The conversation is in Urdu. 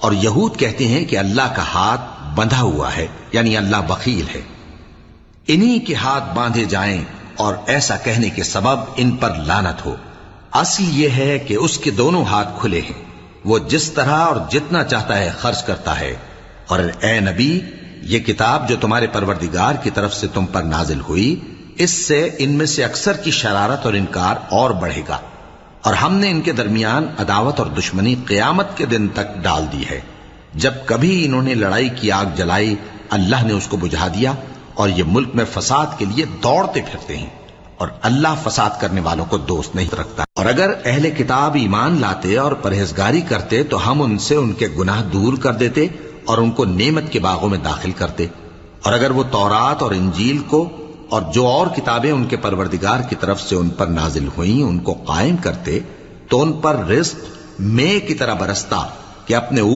اور یہود کہتے ہیں کہ اللہ کا ہاتھ بندھا ہوا ہے، یعنی اللہ بخیل ہے۔ انہی کے ہاتھ باندھے جائیں اور ایسا کہنے کے سبب ان پر لعنت ہو۔ اصل یہ ہے کہ اس کے دونوں ہاتھ کھلے ہیں، وہ جس طرح اور جتنا چاہتا ہے خرچ کرتا ہے۔ اور اے نبی، یہ کتاب جو تمہارے پروردگار کی طرف سے تم پر نازل ہوئی، اس سے ان میں سے اکثر کی شرارت اور انکار اور بڑھے گا، اور ہم نے ان کے درمیان عداوت اور دشمنی قیامت کے دن تک ڈال دی ہے۔ جب کبھی انہوں نے لڑائی کی آگ جلائی، اللہ نے اس کو بجھا دیا، اور یہ ملک میں فساد کے لیے دوڑتے پھرتے ہیں، اور اللہ فساد کرنے والوں کو دوست نہیں رکھتا۔ اور اگر اہل کتاب ایمان لاتے اور پرہیزگاری کرتے تو ہم ان سے ان کے گناہ دور کر دیتے اور ان کو نعمت کے باغوں میں داخل کرتے۔ اور اگر وہ تورات اور انجیل کو اور جو اور کتابیں ان کے پروردگار کی طرف سے ان پر نازل ہوئیں ان کو قائم کرتے تو ان پر رزق مے کی طرح برستا کہ اپنے